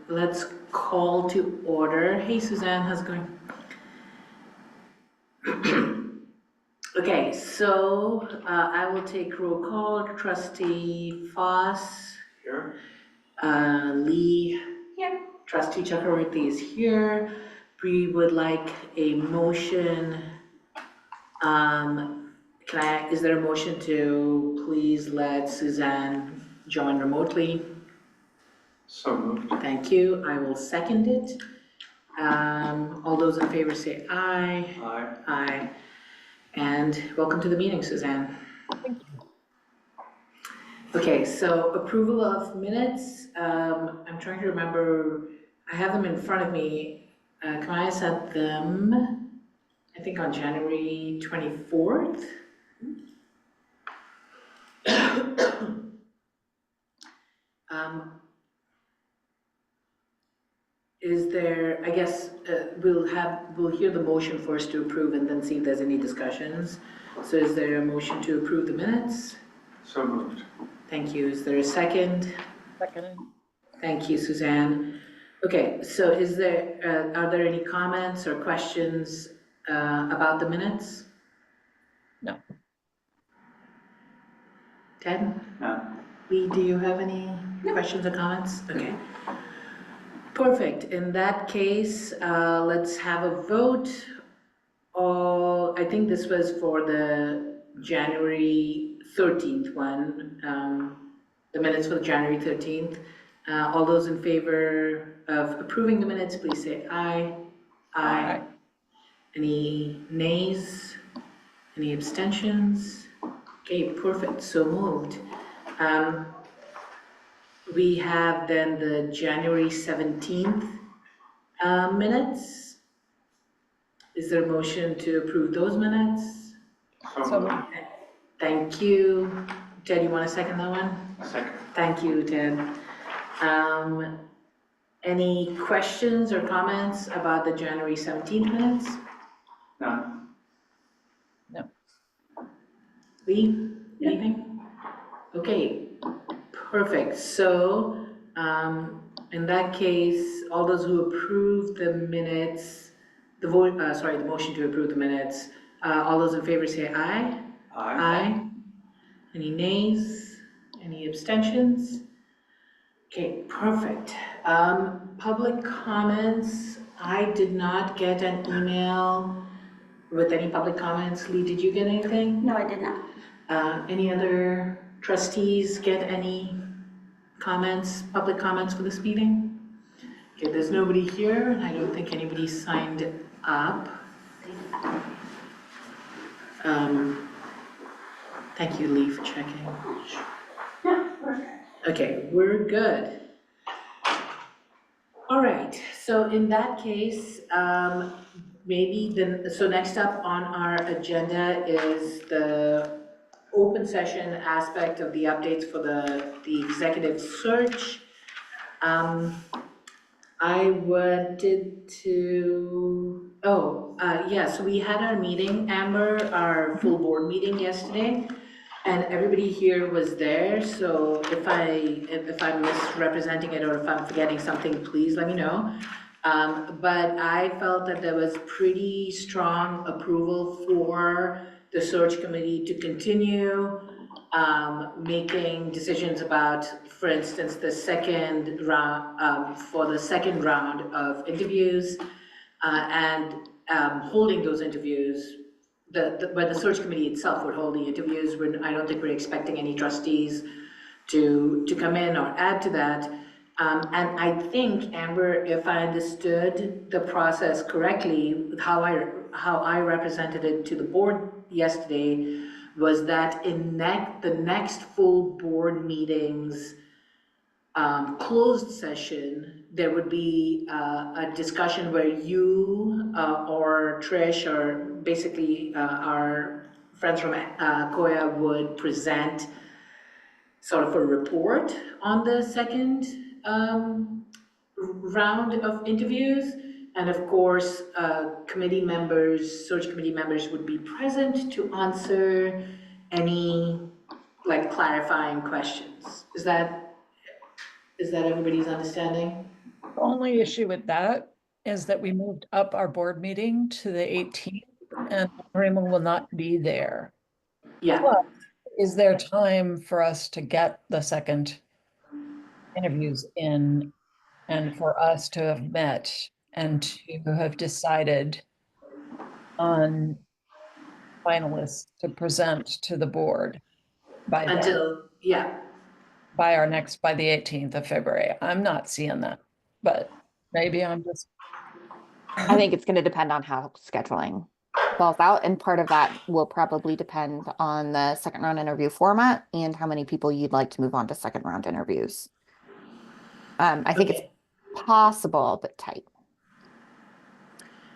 Let's call to order. Hey, Suzanne, how's it going? Okay, so I will take roll call. Trustee Foss. Here. Lee. Here. Trustee Chakravarti is here. We would like a motion. Is there a motion to please let Suzanne join remotely? So moved. Thank you. I will second it. All those in favor say aye. Aye. Aye. And welcome to the meeting, Suzanne. Thank you. Okay, so approval of minutes. I'm trying to remember, I have them in front of me. Can I set them, I think on January 24th? Is there, I guess, we'll hear the motion first to approve and then see if there's any discussions. So is there a motion to approve the minutes? So moved. Thank you. Is there a second? Second. Thank you, Suzanne. Okay, so are there any comments or questions about the minutes? No. Ted? No. Lee, do you have any questions or comments? Okay. Perfect. In that case, let's have a vote. I think this was for the January 13th one, the minutes for the January 13th. All those in favor of approving the minutes, please say aye. Aye. Any nays? Any abstentions? Okay, perfect. So moved. We have then the January 17th minutes. Is there a motion to approve those minutes? So moved. Thank you. Ted, you want to second that one? Second. Thank you, Ted. Any questions or comments about the January 17th minutes? None. No. Lee, anything? Okay, perfect. So, in that case, all those who approve the minutes, the motion to approve the minutes, all those in favor say aye. Aye. Aye. Any nays? Any abstentions? Okay, perfect. Public comments. I did not get an email with any public comments. Lee, did you get anything? No, I did not. Any other trustees get any comments, public comments for this meeting? Okay, there's nobody here, and I don't think anybody signed up. Thank you, Lee, for checking. Yeah, perfect. Okay, we're good. All right, so in that case, so next up on our agenda is the open session aspect of the updates for the executive search. I wanted to, so we had our meeting, Amber, our full board meeting yesterday, and everybody here was there, so if I'm misrepresenting it or if I'm forgetting something, please let me know. But I felt that there was pretty strong approval for the search committee to continue making decisions about, for instance, the second round, for the second round of interviews, and holding those interviews. But the search committee itself would hold the interviews. I don't think we're expecting any trustees to come in or add to that. And I think, Amber, if I understood the process correctly, how I represented it to the board yesterday was that in the next full board meetings closed session, there would be a discussion where you or Trish or basically our friends from Koya would present sort of a report on the second round of interviews. And of course, search committee members would be present to answer any clarifying questions. Is that everybody's understanding? Only issue with that is that we moved up our board meeting to the 18th and Raymond will not be there. Yeah, Well, is there time for us to get the second interviews in and for us to have met and to have decided on finalists to present to the board by then, yeah, by the 18th of February? I'm not seeing that, but maybe I'm just. I think it's going to depend on how scheduling falls out. And part of that will probably depend on the second round interview format and how many people you'd like to move on to second round interviews. I think it's okay, possible, but tight.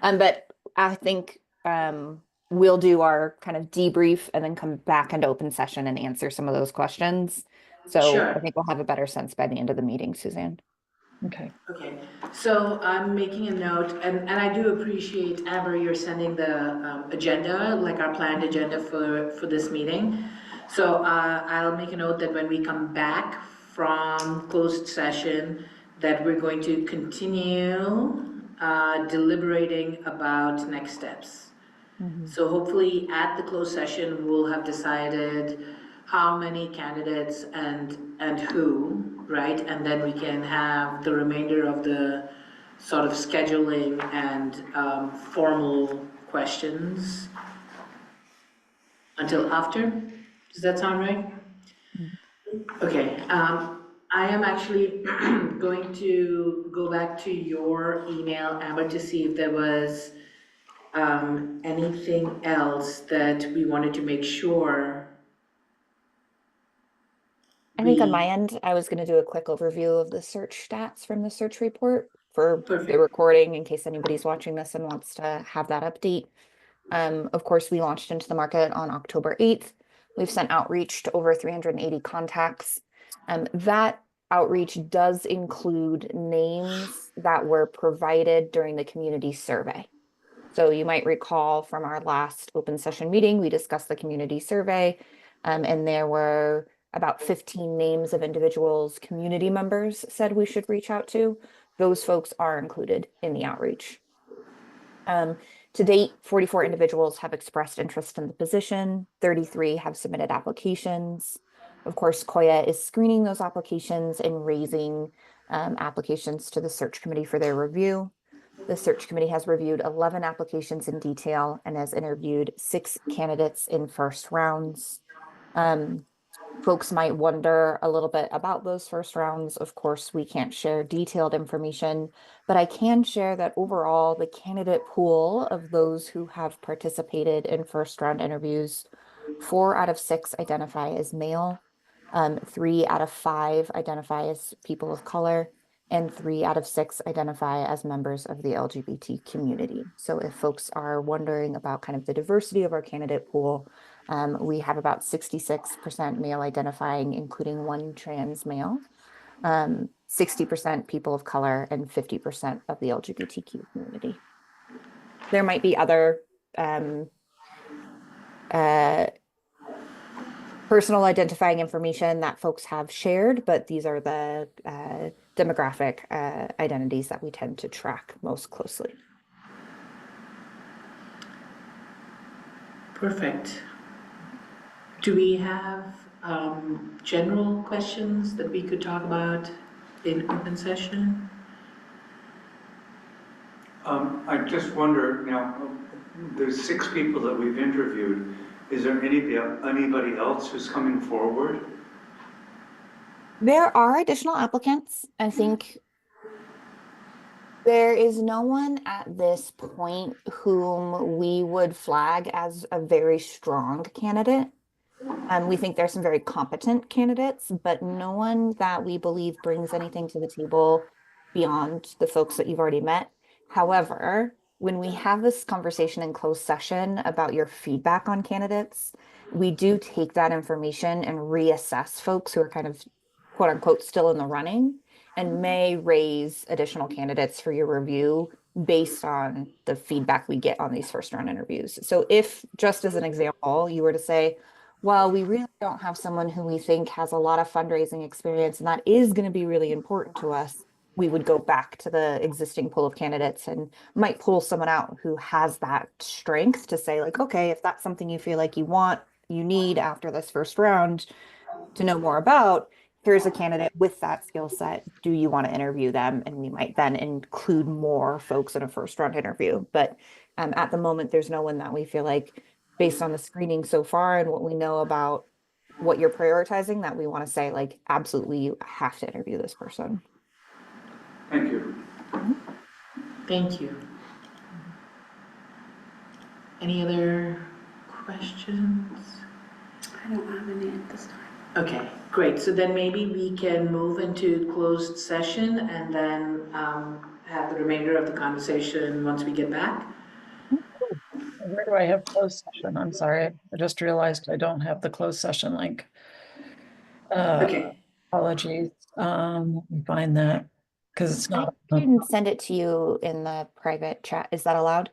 But I think we'll do our kind of debrief and then come back into open session and answer some of those questions. So I sure. think we'll have a better sense by the end of the meeting, Suzanne. Okay. Okay, so I'm making a note, and I do appreciate, Amber, you're sending the agenda, like our planned agenda for this meeting. So I'll make a note that when we come back from closed session, that we're going to continue deliberating about next steps. So hopefully at the closed session, we'll have decided how many candidates and who, right? And then we can have the remainder of the sort of scheduling and formal questions until after. Does that sound right? Okay, I am actually going to go back to your email, Amber, to see if there was anything else that we wanted to make sure I think on my we, end, I was going to do a quick overview of the search stats from the search report for the perfect, recording in case anybody's watching this and wants to have that update. Of course, we launched into the market on October 8th. We've sent outreach to over 380 contacts. That outreach does include names that were provided during the community survey. So you might recall from our last open session meeting, we discussed the community survey, and there were about 15 names of individuals community members said we should reach out to. Those folks are included in the outreach. To date, 44 individuals have expressed interest in the position, 33 have submitted applications. Of course, Koya is screening those applications and raising applications to the search committee for their review. The search committee has reviewed 11 applications in detail and has interviewed 6 candidates in first rounds. Folks might wonder a little bit about those first rounds. Of course, we can't share detailed information, but I can share that overall, the candidate pool of those who have participated in first round interviews, 4 out of 6 identify as male, 3 out of 5 identify as people of color, and 3 out of 6 identify as members of the LGBT community. So if folks are wondering about kind of the diversity of our candidate pool, we have about 66% male identifying, including 1 trans male, 60% people of color, and 50% of the LGBTQ community. There might be other personal identifying information that folks have shared, but these are the demographic identities that we tend to track most closely. perfect. Do we have general questions that we could talk about in open session? I just wonder now, there's 6 people that we've interviewed. Is there anybody else who's coming forward? There are additional applicants. I think there is no one at this point whom we would flag as a very strong candidate. We think there's some very competent candidates, but no one that we believe brings anything to the table beyond the folks that you've already met. However, when we have this conversation in closed session about your feedback on candidates, we do take that information and reassess folks who are kind of quote unquote still in the running and may raise additional candidates for your review based on the feedback we get on these first round interviews. So if, just as an example, you were to say, well, we really don't have someone who we think has a lot of fundraising experience, and that is going to be really important to us, we would go back to the existing pool of candidates and might pull someone out who has that strength to say like, okay, if that's something you feel like you want, you need after this first round to know more about, here's a candidate with that skill set. Do you want to interview them? And we might then include more folks in a first round interview. But at the moment, there's no one that we feel like, based on the screening so far and what we know about what you're prioritizing, that we want to say like, absolutely, you have to interview this person. Thank you. Thank you. Any other questions? I don't have any at this time. Okay, great. So then maybe we can move into closed session and then have the remainder of the conversation once we get back. Where do I have closed session? I'm sorry. I just realized I don't have the closed session link. Okay, Apologies. Let me find that because it's I not. can send it to you in the private chat. Is that allowed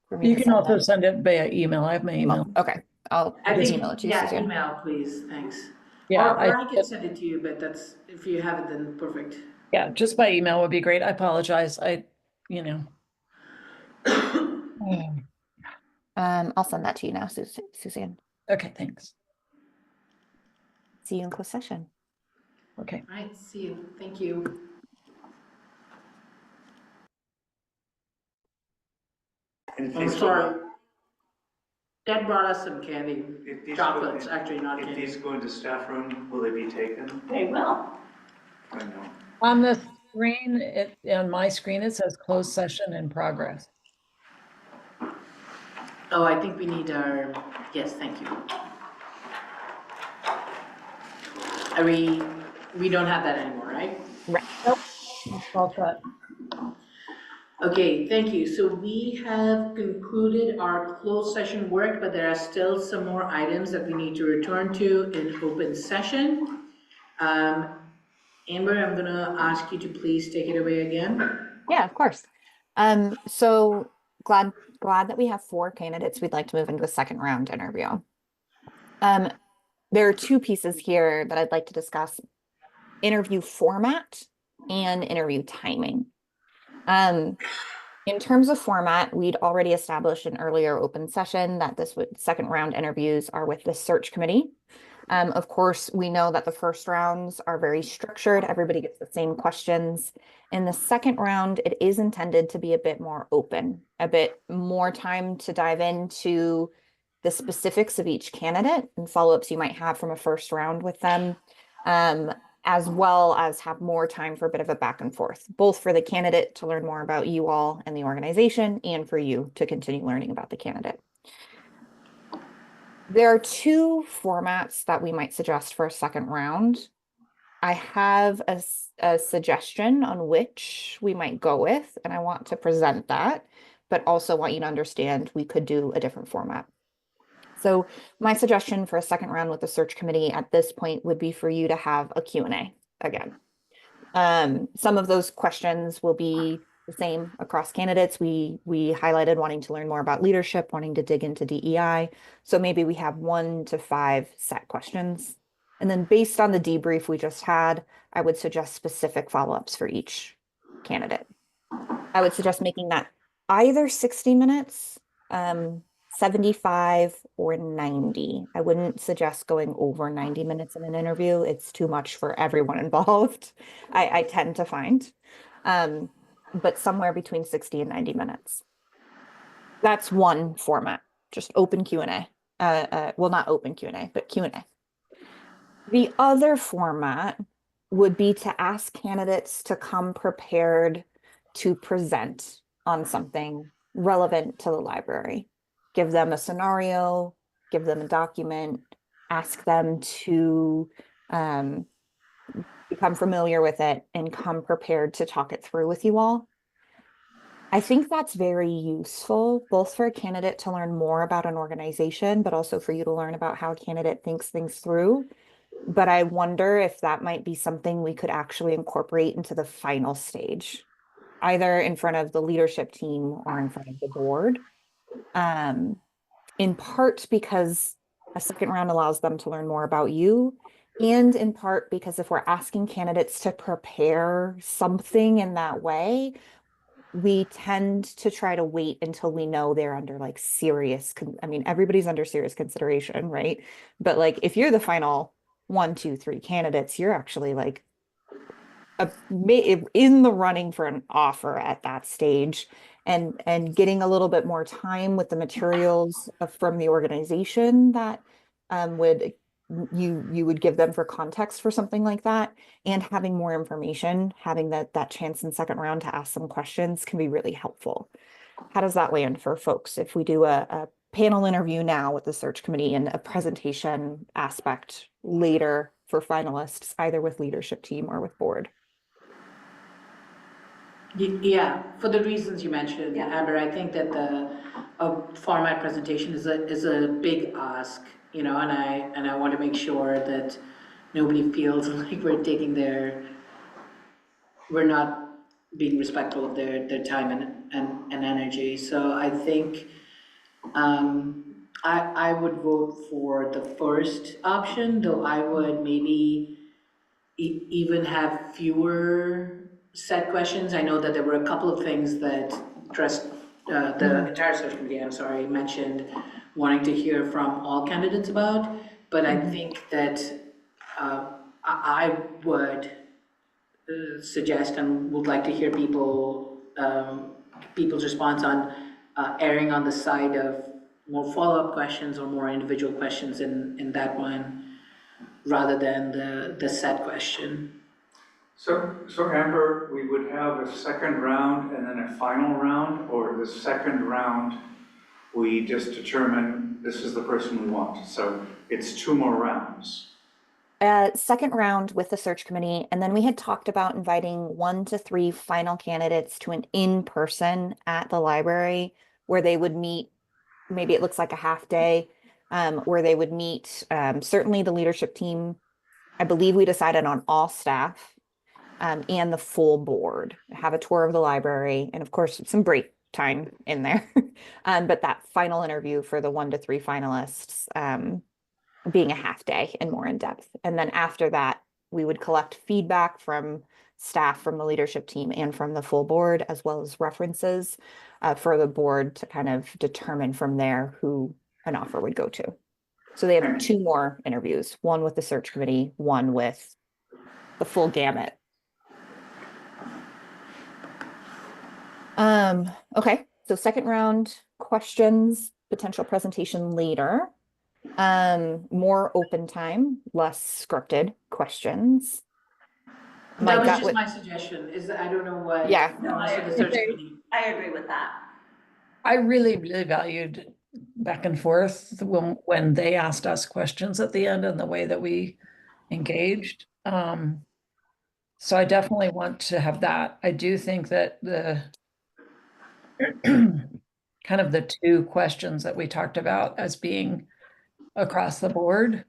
for me You to can send also that? send it via email. I have my email. Okay, I'll I Just- think, email it to you, yeah, Suzanne. email, please, thanks. Yeah, Or I can send it to you, but that's, if you have it, then perfect. yeah, just by email would be great. I apologize. You know. I'll send that to you now, Suzanne. Okay, thanks. See you in closed session. Okay. All right, see you, thank you. And if I'm these go- sorry. Dad brought us some candy, if these chocolates, go- actually not If candy. these go into staff room, will they be taken? They will. I know. On the screen, on my screen, it says closed session in progress. Oh, I think we need our, yes, thank you. We don't have that anymore, right? Right. Nope. All set. Okay, thank you. So we have concluded our closed session work, but there are still some more items that we need to return to in open session. Amber, I'm gonna ask you to please take it away again. Yeah, of course. So glad that we have 4 candidates we'd like to move into the second round interview. There are 2 pieces here that I'd like to discuss: interview format and interview timing. In terms of format, we'd already established an earlier open session that second round interviews are with the search committee. Of course, we know that the first rounds are very structured. Everybody gets the same questions. In the second round, it is intended to be a bit more open, a bit more time to dive into the specifics of each candidate and follow-ups you might have from a first round with them, as well as have more time for a bit of a back and forth, both for the candidate to learn more about you all and the organization, and for you to continue learning about the candidate. There are 2 formats that we might suggest for a second round. I have a suggestion on which we might go with, and I want to present that, but also want you to understand we could do a different format. So my suggestion for a second round with the search committee at this point would be for you to have a Q&A again. Some of those questions will be the same across candidates. We highlighted wanting to learn more about leadership, wanting to dig into DEI. So maybe we have 1 to 5 set questions. And then based on the debrief we just had, I would suggest specific follow-ups for each candidate. I would suggest making that either 60 minutes, 75 or 90. I wouldn't suggest going over 90 minutes in an interview. It's too much for everyone involved, I tend to find. But somewhere between 60 and 90 minutes. That's one format, just open Q&A. Well, not open Q&A, but Q&A. The other format would be to ask candidates to come prepared to present on something relevant to the library. Give them a scenario, give them a document, ask them to become familiar with it and come prepared to talk it through with you all. I think that's very useful, both for a candidate to learn more about an organization, but also for you to learn about how a candidate thinks things through. But I wonder if that might be something we could actually incorporate into the final stage, either in front of the leadership team or in front of the board. In part because a second round allows them to learn more about you, And in part because if we're asking candidates to prepare something in that way, we tend to try to wait until we know they're under like I mean, everybody's under serious consideration, right? But like if you're the final one, two, three candidates, you're actually like in the running for an offer at that stage, and getting a little bit more time with the materials from the organization that would you would give them for context for something like that, and having more information, having that chance in second round to ask some questions can be really helpful. How does that land for folks if we do a panel interview now with the search committee and a presentation aspect later for finalists, either with leadership team or with board? Yeah, for the reasons you mentioned, Yeah. Amber, I think that a format presentation is a big ask, you know, and I want to make sure that nobody feels like we're not being respectful of their time and energy. So I think I would vote for the first option, though I would maybe even have fewer set questions. I know that there were a couple of things that the entire search committee, I'm sorry, mentioned wanting to hear from all candidates about, but I think that I would suggest and would like to hear people's response on erring on the side of more follow-up questions or more individual questions in that one rather than the set question. So Amber, we would have a second round and then a final round, or the second round, we just determine this is the person we want. So it's 2 more rounds. Second round with the search committee, and then we had talked about inviting 1 to 3 final candidates to an in-person at the library where they would meet. Maybe it looks like a half day, where they would meet certainly the leadership team. I believe we decided on all staff and the full board, have a tour of the library, and of course some break time in there. But that final interview for the 1 to 3 finalists being a half day and more in depth. And then after that, we would collect feedback from staff, from the leadership team, and from the full board, as well as references for the board to kind of determine from there who an offer would go to. So they have And 2 more interviews, one with the search committee, one with the full gamut. Okay, so second round questions, potential presentation later. More open time, less scripted questions. My That was gut just would, my suggestion, is that I don't know what yeah. No, I most of the agree. search committee. I agree with that. I really, really valued back and forth when they asked us questions at the end and the way that we engaged. So I definitely want to have that. I do think that the kind of the 2 questions that we talked about as being across the board,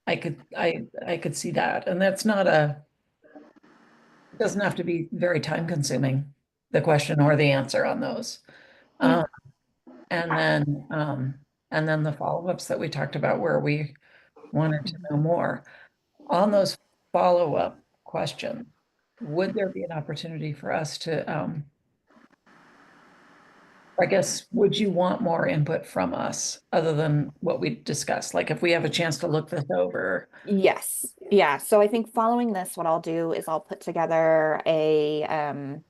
I could see that. And that's not it doesn't have to be very time consuming, the question or the answer on those. Yeah. Um, and then the follow-ups that we talked about where we wanted to know more. On those follow-up questions, would there be an opportunity for us to, I guess, would you want more input from us other than what we discussed? Like if we have a chance to look this over. Yes. Yeah. So I think following this, what I'll do is I'll put together a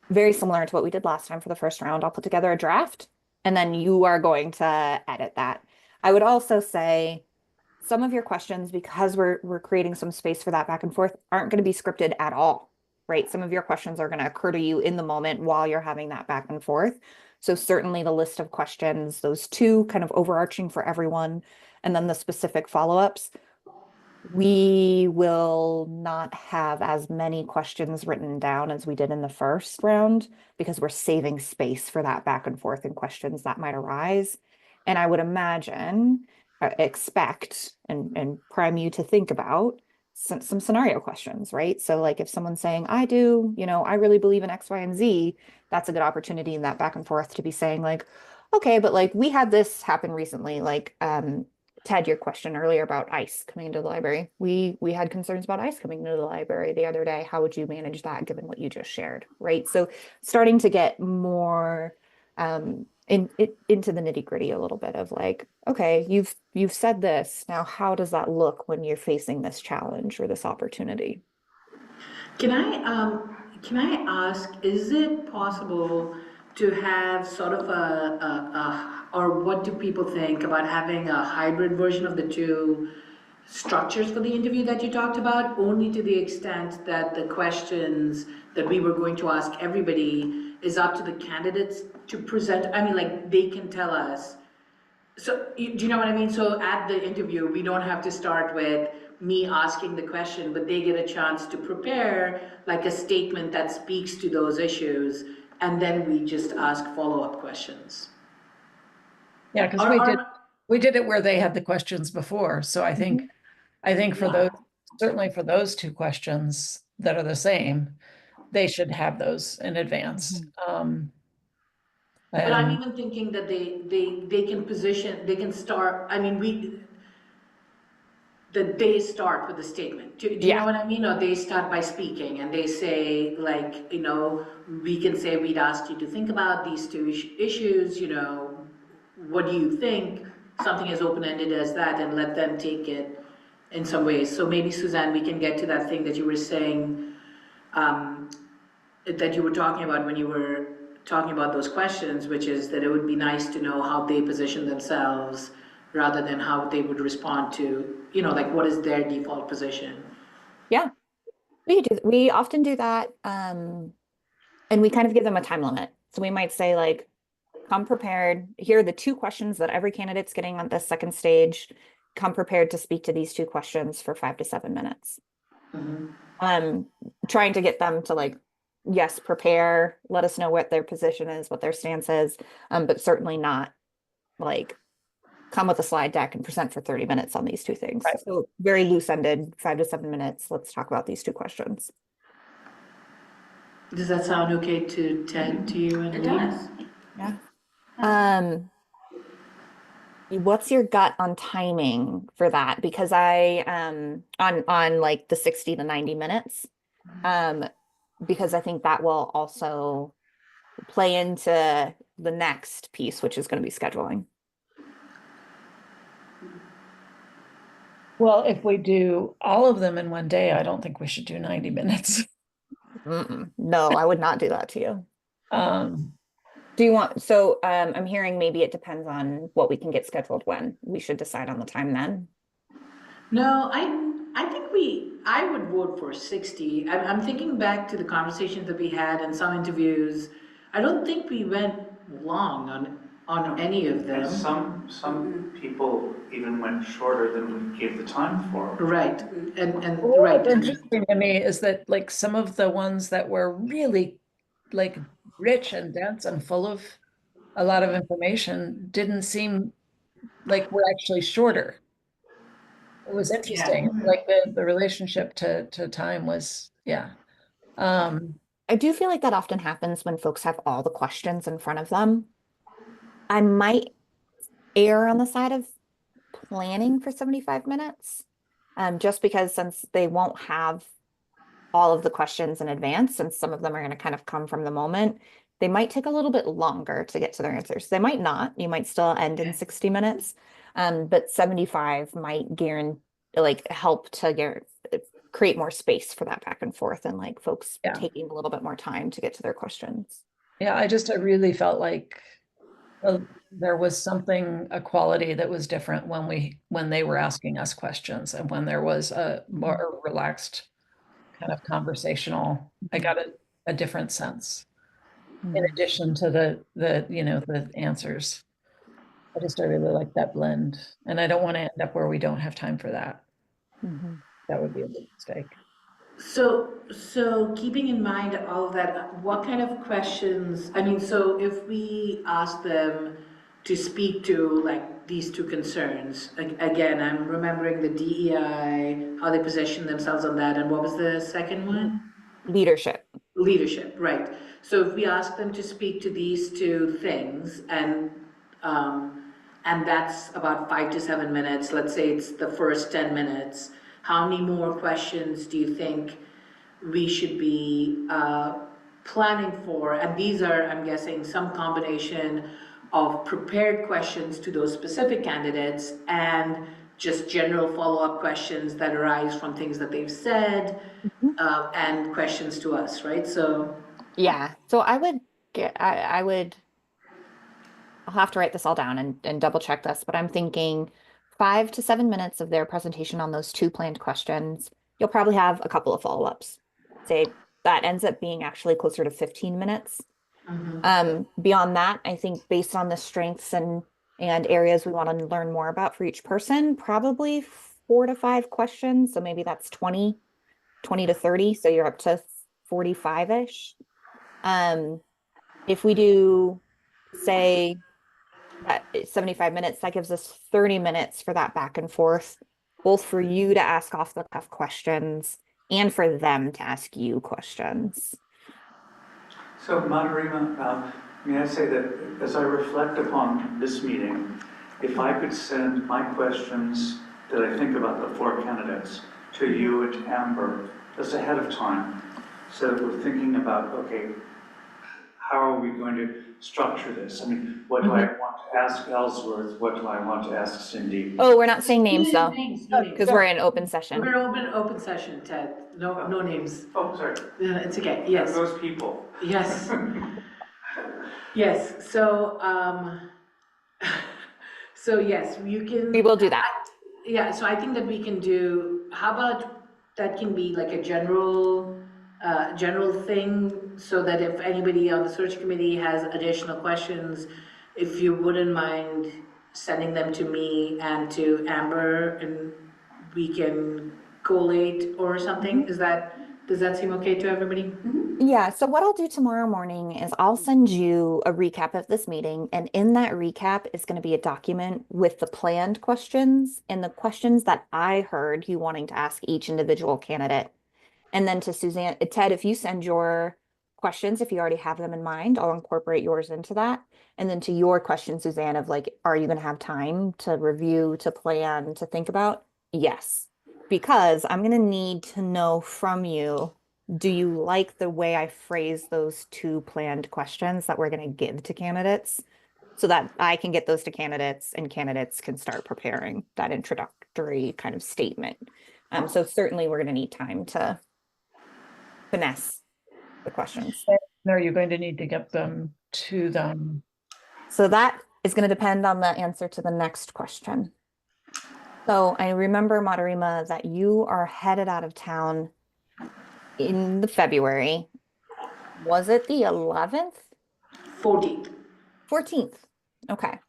very similar to what we did last time for the first round. I'll put together a draft and then you are going to edit that. I would also say some of your questions, because we're creating some space for that back and forth, aren't going to be scripted at all, right? Some of your questions are going to occur to you in the moment while you're having that back and forth. So certainly the list of questions, those 2 kind of overarching for everyone, and then the specific follow-ups, we will not have as many questions written down as we did in the first round because we're saving space for that back and forth and questions that might arise. And I would imagine, expect, and prime you to think about some scenario questions, right? So like if someone's saying, I do, I really believe in X, Y, and Z, that's a good opportunity in that back and forth to be saying like, okay, but like we had this happen recently, like, Ted, your question earlier about ICE coming into the library. We had concerns about ICE coming into the library the other day. How would you manage that given what you just shared, right? So starting to get more into the nitty-gritty a little bit of like, okay, you've said this. Now, how does that look when you're facing this challenge or this opportunity? Can I ask, is it possible to have sort of or what do people think about having a hybrid version of the two structures for the interview that you talked about, only to the extent that the questions that we were going to ask everybody is up to the candidates to present? I mean, like, they can tell us. So, do you know what I mean? So at the interview, we don't have to start with me asking the question, but they get a chance to prepare like a statement that speaks to those issues, and then we just ask follow-up questions. Yeah, because we did it where they had the questions before. So I think for those, certainly for those two questions that are the same, they should have those in advance. But I'm And even thinking that they can position, they can start, I mean, that they start with a statement. Do you Yeah. know what I mean? Or they start by speaking and they say, like, we can say we'd asked you to think about these two issues, what do you think? Something as open-ended as that, and let them take it in some ways. So maybe, Suzanne, we can get to that thing that you were saying, that you were talking about when you were talking about those questions, which is that it would be nice to know how they position themselves rather than how they would respond to, like, what is their default position. Yeah. We often do that. And we kind of give them a time limit. So we might say like, come prepared. Here are the two questions that every candidate's getting on this second stage. Come prepared to speak to these two questions for 5 to 7 minutes. Mm-hmm. Trying to get them to like, yes, prepare, let us know what their position is, what their stance is, but certainly not like come with a slide deck and present for 30 minutes on these two things. Right. So very loose-ended, 5 to 7 minutes. Let's talk about these two questions. Does that sound okay to Ted, to you and It Lee? does. Yeah. What's your gut on timing for that? Because I on like the 60 to 90 minutes. Because I think that will also play into the next piece, which is going to be scheduling. well, if we do all of them in one day, I don't think we should do 90 minutes. No, I would not do that to you. Um, Do you want, so I'm hearing maybe it depends on what we can get scheduled when. We should decide on the time then. No, I think I would vote for 60. I'm thinking back to the conversations that we had and some interviews. I don't think we went long on any of them. And some people even went shorter than we gave the time for. Right, and right. what's interesting to me is that like some of the ones that were really like rich and dense and full of a lot of information didn't seem like we're actually shorter. It was interesting. Yeah. Like the relationship to time was, yeah. I do feel like that often happens when folks have all the questions in front of them. I might err on the side of planning for 75 minutes, just because since they won't have all of the questions in advance, and some of them are going to kind of come from the moment, they might take a little bit longer to get to their answers. They might not. You might still end in 60 minutes, but 75 might guarantee, like, help to create more space for that back and forth and like folks Yeah. taking a little bit more time to get to their questions. Yeah, I really felt like there was a quality that was different when they were asking us questions and when there was a more relaxed kind of conversational, I got a different sense in addition to the answers. I really like that blend, and I don't want to end up where we don't have time for that. That would be a big mistake. So keeping in mind all of that, what kind of questions, I mean, so if we ask them to speak to like these two concerns, again, I'm remembering the DEI, how they position themselves on that, and what was the second one? Leadership. Leadership, right. So if we ask them to speak to these two things and and that's about 5 to 7 minutes. Let's say it's the first 10 minutes. How many more questions do you think we should be planning for? And these are, I'm guessing, some combination of prepared questions to those specific candidates and just general follow-up questions that arise from things that they've said, and questions to us, right? So, Yeah, so I would get, I would, I'll have to write this all down and double check this, but I'm thinking 5 to 7 minutes of their presentation on those two planned questions. You'll probably have a couple of follow-ups. Say that ends up being actually closer to 15 minutes. Beyond that, I think based on the strengths and areas we want to learn more about for each person, probably 4 to 5 questions. So maybe that's 20 to 30. So you're up to 45-ish. If we do, say, that 75 minutes, that gives us 30 minutes for that back and forth, both for you to ask off the cuff questions and for them to ask you questions. So Madarima, may I say that as I reflect upon this meeting, if I could send my questions that I think about the four candidates to you and to Amber just ahead of time, so that we're thinking about, okay, how are we going to structure this? I mean, what do I want to ask Ellsworth? What do I want to ask Cindy? Oh, we're not saying names no though, names, no names. because we're in open session. We're open session, Ted. No names. Oh, sorry. It's okay, yes. Those people. Yes. Yes, so, so yes, you can. We will do that. Yeah, so I think that we can do, how about that can be like a general thing, so that if anybody on the search committee has additional questions, if you wouldn't mind sending them to me and to Amber, and we can collate or something. Does that seem okay to everybody? Yeah, so what I'll do tomorrow morning is I'll send you a recap of this meeting, and in that recap is going to be a document with the planned questions and the questions that I heard you wanting to ask each individual candidate. And then to Suzanne, Ted, if you send your questions, if you already have them in mind, I'll incorporate yours into that. And then to your question, Suzanne, of like, are you going to have time to review, to plan, to think about? Yes, because I'm going to need to know from you, do you like the way I phrase those two planned questions that we're going to give to candidates, so that I can get those to candidates and candidates can start preparing that introductory kind of statement. So certainly we're going to need time to finesse the questions. Are you going to need to get them to them? So that is going to depend on the answer to the next question. So I remember, Madarima, that you are headed out of town in the February. Was it the 11th? 14th. 14th. Okay.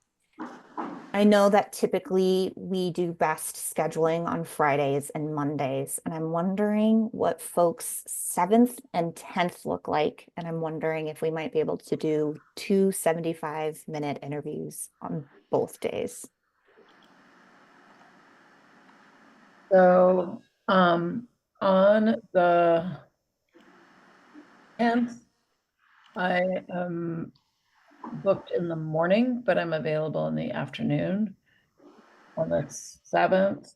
I know that typically we do best scheduling on Fridays and Mondays, and I'm wondering what folks' 7th and 10th look like. And I'm wondering if we might be able to do 2 75-minute interviews on both days. So, on the 10th, I am booked in the morning, but I'm available in the afternoon. On the 7th,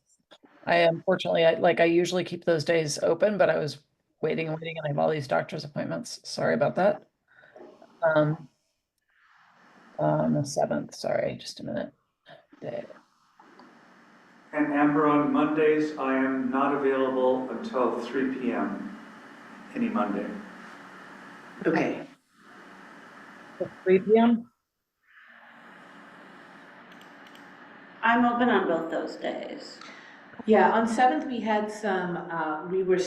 I unfortunately, I usually keep those days open, but I was waiting and I have all these doctor's appointments. Sorry about that. On the 7th, sorry, just a minute. Day. And Amber, on Mondays, I am not available until 3 p.m. any Monday. Okay. 3 p.m. I'm open on both those days. Yeah, on 7th, we had some, we were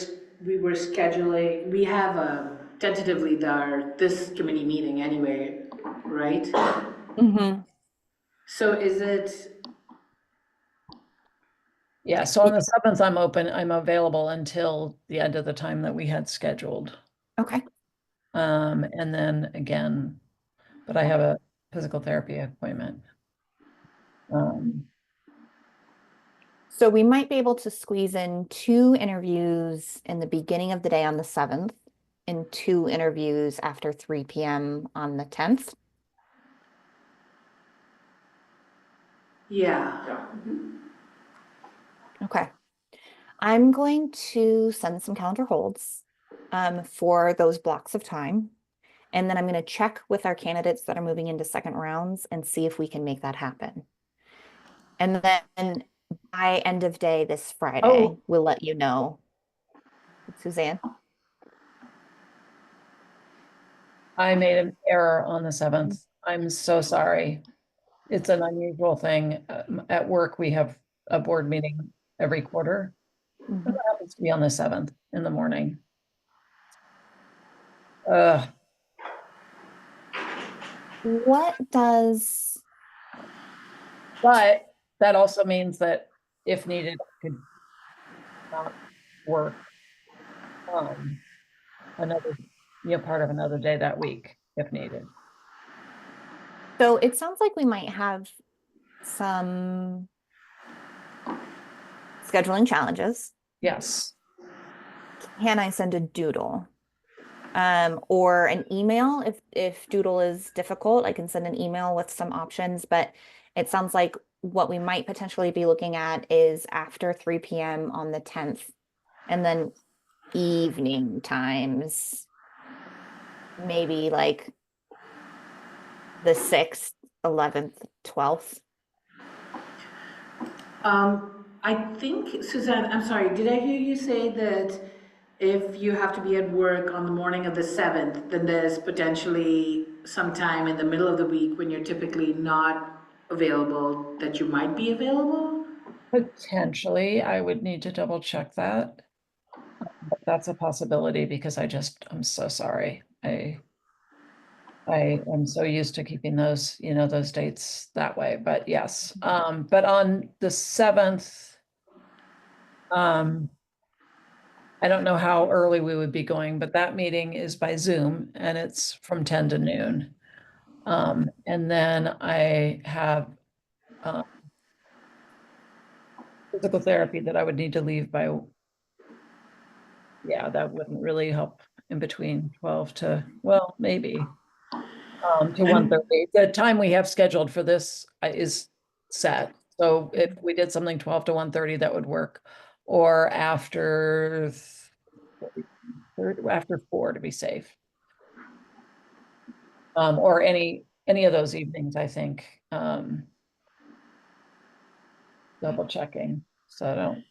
scheduling, we have tentatively this committee meeting anyway, right? Mm-hmm. So is it, Yeah, so on the 7th, I'm available until the end of the time that we had scheduled. Okay. And then again, but I have a physical therapy appointment. So we might be able to squeeze in 2 interviews in the beginning of the day on the 7th and 2 interviews after 3 p.m. on the 10th. Yeah. Yeah. Okay. I'm going to send some calendar holds for those blocks of time. And then I'm going to check with our candidates that are moving into second rounds and see if we can make that happen. And then by end of day this Friday, Oh. we'll let you know. Suzanne? I made an error on the 7th. I'm so sorry. It's an unusual thing. At work, we have a board meeting every quarter. It Mhm. happens to be on the 7th in the morning. Uh, What does, but that also means that if needed, I could not work another, part of another day that week if needed. so it sounds like we might have some scheduling challenges. Yes. Can I send a doodle? Or an email if doodle is difficult, I can send an email with some options, but it sounds like what we might potentially be looking at is after 3 p.m. on the 10th, and then evening times, maybe like the 6th, 11th, 12th. I think, Suzanne, I'm sorry, did I hear you say that if you have to be at work on the morning of the 7th, then there's potentially some time in the middle of the week when you're typically not available, that you might be available? Potentially, I would need to double check that. But that's a possibility because I'm so sorry. I am so used to keeping those, those dates that way, but yes. But on the 7th, I don't know how early we would be going, but that meeting is by Zoom and it's from 10 to noon. And then I have physical therapy that I would need to leave by, yeah, that wouldn't really help in between 12 to, well, maybe to 1:30. The time we have scheduled for this is set. So if we did something 12 to 1:30, that would work. Or after 4 to be safe. Or any of those evenings, I think. Double checking, so I don't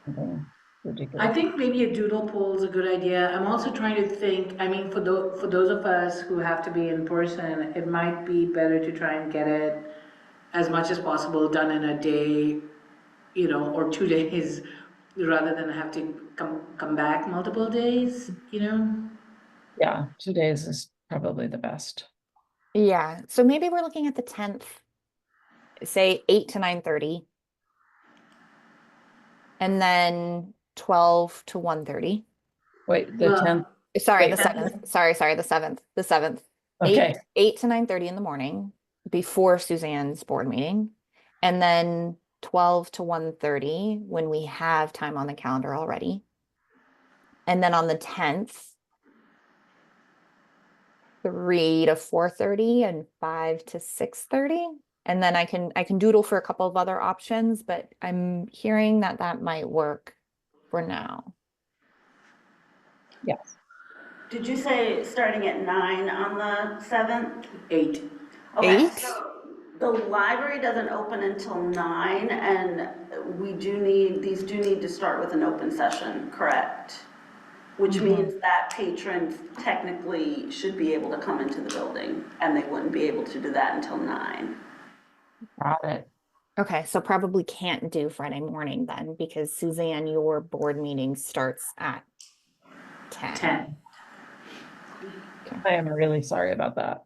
something I ridiculous. think maybe a doodle poll is a good idea. I'm also trying to think, I mean, for those of us who have to be in person, it might be better to try and get it as much as possible done in a day, or 2 days, rather than have to come back multiple days, Yeah, 2 days is probably the best. Yeah, so maybe we're looking at the 10th, say 8 to 9:30, and then 12 to 1:30. Wait, the 10th, Well, Sorry, the wait, 7th. Sorry, the 7th. The 7th. okay, 8 to 9:30 in the morning before Suzanne's board meeting. And then 12 to 1:30 when we have time on the calendar already. And then on the 10th, 3 to 4:30 and 5 to 6:30. And then I can doodle for a couple of other options, but I'm hearing that that might work for now. yes, Did you say starting at 9 on the 7th? 8. Okay, 8? so the library doesn't open until 9, and these do need to start with an open session, correct? Which means that patrons technically should be able to come into the building, and they wouldn't be able to do that until 9. got it. Okay, so probably can't do Friday morning then because Suzanne, your board meeting starts at 10. 10. I am really sorry about that.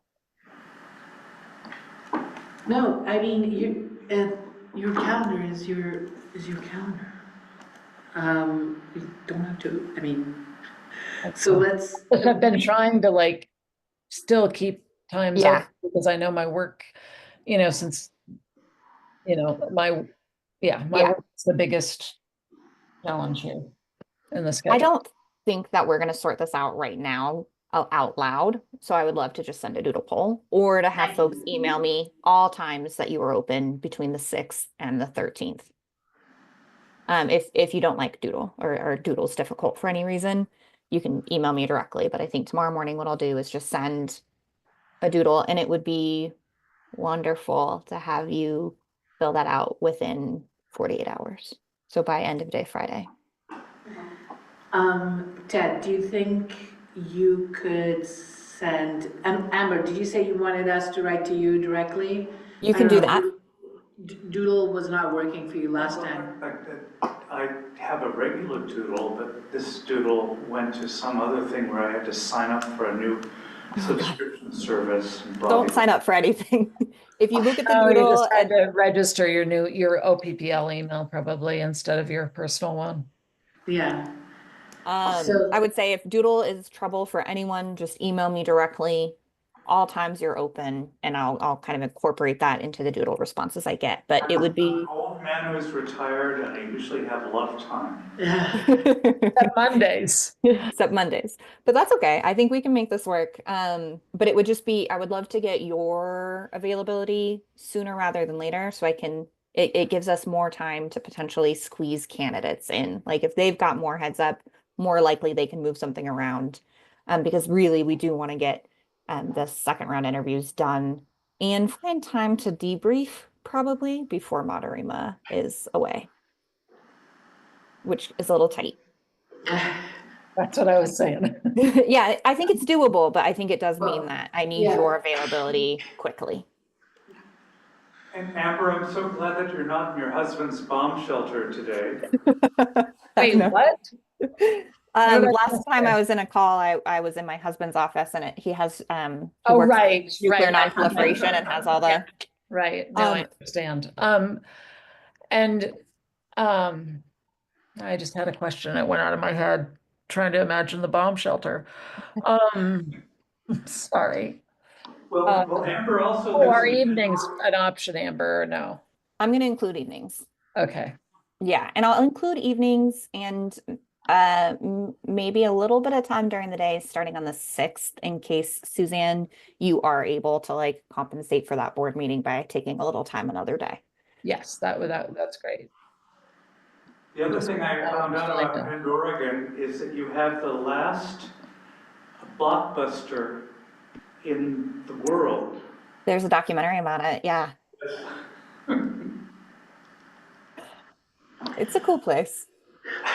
No, I mean, your calendar is your calendar. You don't have to, I mean, so let's, I've been trying to still keep times Yeah. open because I know my work, since, my Yeah. work is the biggest challenge here in the I schedule. don't think that we're going to sort this out right now. out loud. So I would love to just send a doodle poll or to have Thank folks you. email me all times that you were open between the 6th and the 13th. If you don't like doodle or doodle's difficult for any reason, you can email me directly. But I think tomorrow morning what I'll do is just send a doodle, and it would be wonderful to have you fill that out within 48 hours. So by end of day Friday. Ted, do you think you could send, Amber, did you say you wanted us to write to you directly? You I can don't do know, that. Doodle was not working for you last Well, time. I have a regular doodle, but this doodle went to some other thing where I had to sign up for a new Oh, God. subscription service. And blah, Don't blah, sign up for anything. If you look at the Oh, you just doodle had and to register your OPPL email probably instead of your personal one. Yeah, so, I would say if doodle is trouble for anyone, just email me directly. All times you're open, and I'll kind of incorporate that into the doodle responses I get. But it would I'm an be old man who's retired and I usually have a lot of time. Mondays. except Mondays. But that's okay. I think we can make this work. But it would just be, I would love to get your availability sooner rather than later so I can, it gives us more time to potentially squeeze candidates in. Like if they've got more heads up, more likely they can move something around. Because really we do want to get the second round interviews done and find time to debrief probably before Madarima is away, which is a little tight. That's what I was saying. Yeah, I think it's doable, but I think it does mean well, that I need yeah. your availability quickly. And Amber, I'm so glad that you're not in your husband's bomb shelter today. I Wait, know. what? What did I Last miss time I there? was in a call, I was in my husband's office and he has he Oh, works for right, nuclear right. nonproliferation and has all Yeah, the right. No, I um understand. And I just had a question. It went out of my head trying to imagine the bomb shelter. Um, sorry. Uh, Well, Amber also oh, lives are in evenings Pandora. an option, Amber, or no? I'm going to include evenings. Okay. Yeah, and I'll include evenings and maybe a little bit of time during the day starting on the 6th in case Suzanne, you are able to like compensate for that board meeting by taking a little time another day. Yes, that's great. The other Just thing I found out so I about know. Bend, Oregon is that you have the last blockbuster in the world. There's a documentary about it. Yeah, it's a cool place.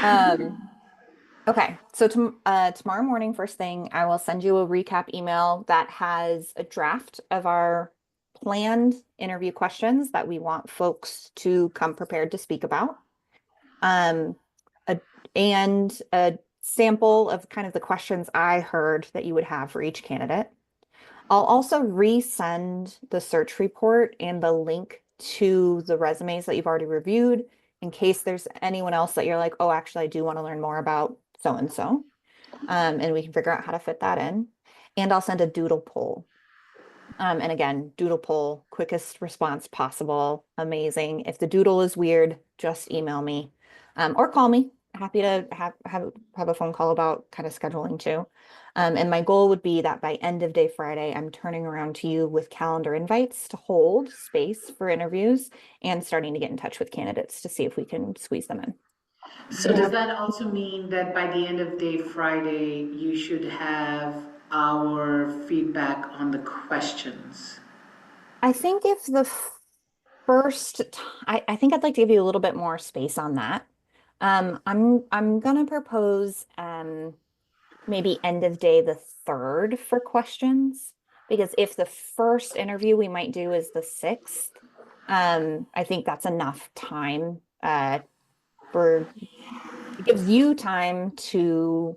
Um, okay, so tomorrow morning, first thing, I will send you a recap email that has a draft of our planned interview questions that we want folks to come prepared to speak about. Um, a, and a sample of kind of the questions I heard that you would have for each candidate. I'll also resend the search report and the link to the resumes that you've already reviewed in case there's anyone else that you're like, oh, actually, I do want to learn more about so and so. And we can figure out how to fit that in. And I'll send a doodle poll. And again, doodle poll, quickest response possible. Amazing. If the doodle is weird, just email me or call me. Happy to have a phone call about kind of scheduling too. And my goal would be that by end of day Friday, I'm turning around to you with calendar invites to hold space for interviews and starting to get in touch with candidates to see if we can squeeze them in. So does that also mean that by the end of day Friday, you should have our feedback on the questions? I think if the I think I'd like to give you a little bit more space on that. I'm gonna propose maybe end of day the 3rd for questions because if the first interview we might do is the 6th, I think that's enough time for it gives you time to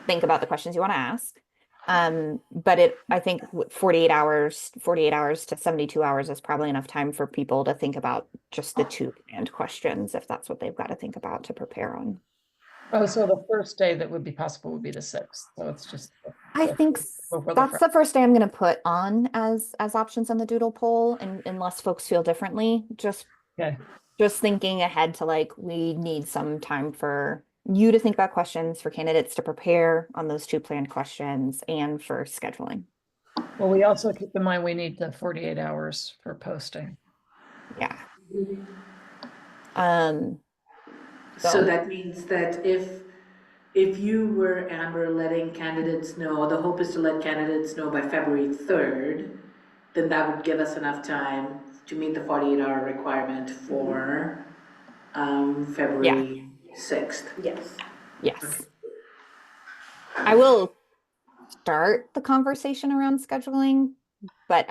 think about the questions you want to ask. But I think 48 hours to 72 hours is probably enough time for people to think about just the two command questions if that's what they've got to think about to prepare on. Oh, so the first day that would be possible would be the 6th. So it's just I think before the that's the first day I'm going to put on as options on the doodle poll, and unless folks feel differently, Okay. just thinking ahead to like we need some time for you to think about questions, for candidates to prepare on those 2 planned questions, and for scheduling. Well, we also keep in mind we need the 48 hours for posting. Yeah. So So that means that if you were, Amber, letting candidates know, the hope is to let candidates know by February 3rd, then that would give us enough time to meet the 48-hour requirement for February 6th. Yes. yes, I will start the conversation around scheduling, but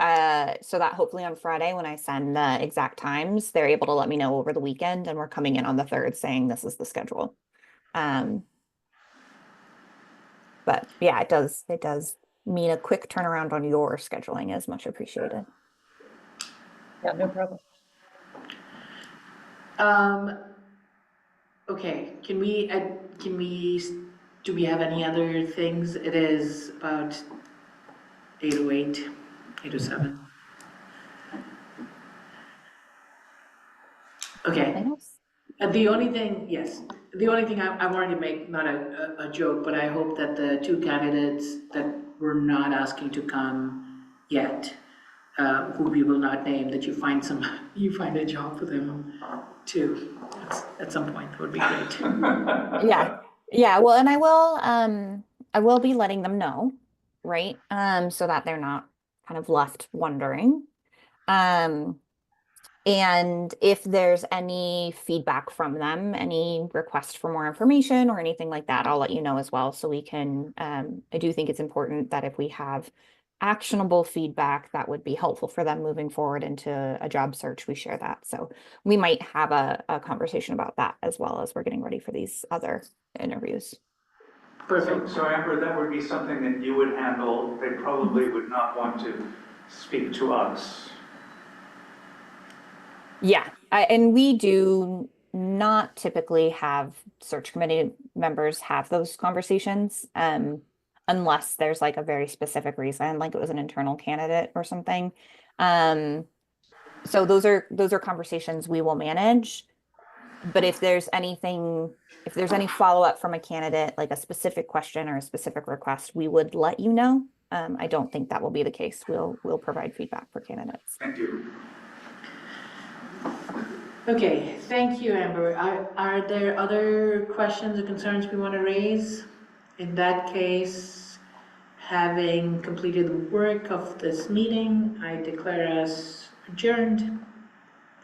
so that hopefully on Friday when I send the exact times, they're able to let me know over the weekend, and we're coming in on the 3rd saying this is the schedule. But yeah, it does mean a quick turnaround on your scheduling is much appreciated. Yeah, no problem. Okay, do we have any other things? It is about 8:08, 8:07. Okay. Anything else? The only thing, yes, the only thing I wanted to make, not a joke, but I hope that the 2 candidates that were not asking to come yet, who we will not name, that you find a job for them too, at some point, would be great. Yeah. Yeah, well, and I will be letting them know, right? So that they're not kind of left wondering. And if there's any feedback from them, any request for more information or anything like that, I'll let you know as well. So we can, I do think it's important that if we have actionable feedback that would be helpful for them moving forward into a job search, we share that. So we might have a conversation about that as well as we're getting ready for these other interviews. Perfect. So Amber, that would be something that you would handle. They probably would not want to speak to us. Yeah, and we do not typically have search committee members have those conversations, unless there's like a very specific reason, like it was an internal candidate or something. So those are conversations we will manage. But if there's any follow-up from a candidate, like a specific question or a specific request, we would let you know. I don't think that will be the case. We'll provide feedback for candidates. Thank you. Okay, thank you, Amber. Are there other questions or concerns we want to raise? In that case, having completed the work of this meeting, I declare us adjourned.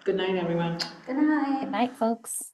Good night, everyone. Good night. Good night, folks.